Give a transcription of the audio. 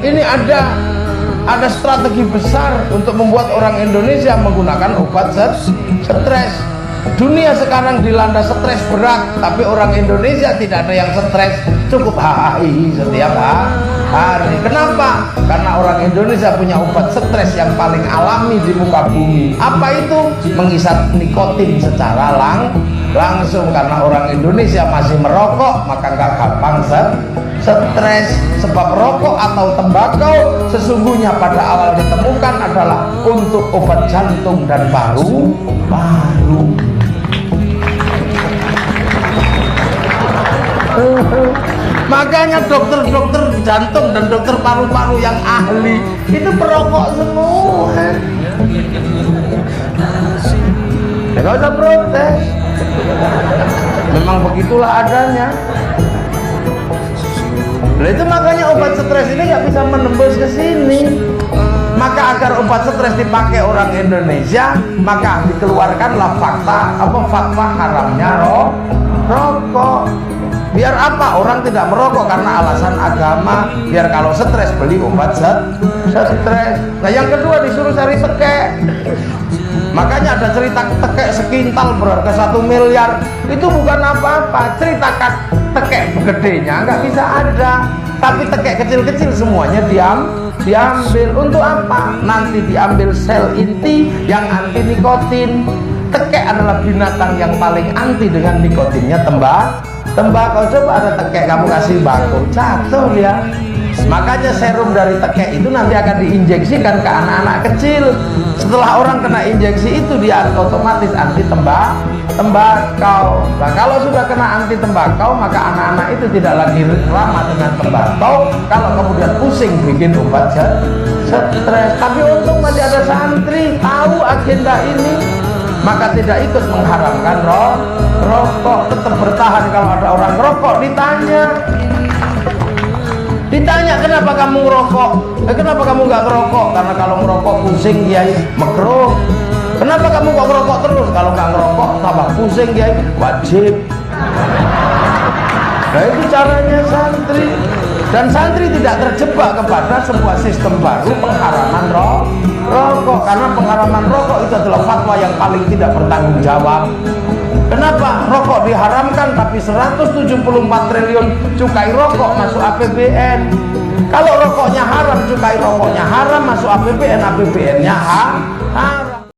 ini ada strategi besar untuk membuat orang Indonesia menggunakan obat stres. Dunia sekarang dilanda stres berat, tapi orang Indonesia tidak ada yang stres, cukup HAI setiap hari. Kenapa? Karena orang Indonesia punya obat stres yang paling alami di muka bumi. Apa itu? Menghisap nikotin secara langsung. Karena orang Indonesia masih merokok, maka nggak gampang stres. Sebab rokok atau tembakau sesungguhnya pada awal ditemukan adalah untuk obat jantung dan paru-paru. Makanya dokter-dokter jantung dan dokter paru-paru yang ahli itu perokok semua. Ya gak usah protes, memang begitulah adanya. Nah, itu makanya obat stres ini nggak bisa menembus ke sini. Maka agar obat stres dipakai orang Indonesia, maka dikeluarkanlah fatwa haramnya rokok. Biar apa? Orang tidak merokok karena alasan agama, biar kalau stres beli obat stres. Nah, yang kedua disuruh cari tekek. Makanya ada cerita tekek sekintal berharga 1 miliar. Itu bukan apa-apa. Cerita tekek gedenya nggak bisa ada. Tapi tekek kecil-kecil semuanya diambil. Untuk apa? Nanti diambil sel inti yang anti nikotin. Tekek adalah binatang yang paling anti dengan nikotinnya tembakau. Coba ada tekek kamu kasih bako, jatuh ya. Makanya serum dari tekek itu nanti akan diinjeksikan ke anak-anak kecil. Setelah orang kena injeksi itu, dia otomatis anti tembakau. Nah, kalau sudah kena anti tembakau, maka anak-anak itu tidak lagi ramah dengan tembakau. Kalau kemudian pusing bikin obat stres. Tapi untung masih ada santri tahu agenda ini, maka tidak ikut mengharamkan rokok. Tetap bertahan. Kalau ada orang rokok ditanya kenapa kamu ngerokok? Kenapa kamu nggak ngerokok? Karena kalau ngerokok pusing kiai, makruh. Kenapa kamu kok ngerokok terus? Kalau nggak ngerokok tambah pusing kiai, wajib. Nah, itu caranya santri. Dan santri tidak terjebak kepada sebuah sistem baru pengharaman rokok. Karena pengharaman rokok itu adalah fatwa yang paling tidak bertanggung jawab. Kenapa? Rokok diharamkan tapi 174 triliun cukai rokok masuk APBN. Kalau rokoknya haram, cukai rokoknya haram, masuk APBN, APBN-nya haram.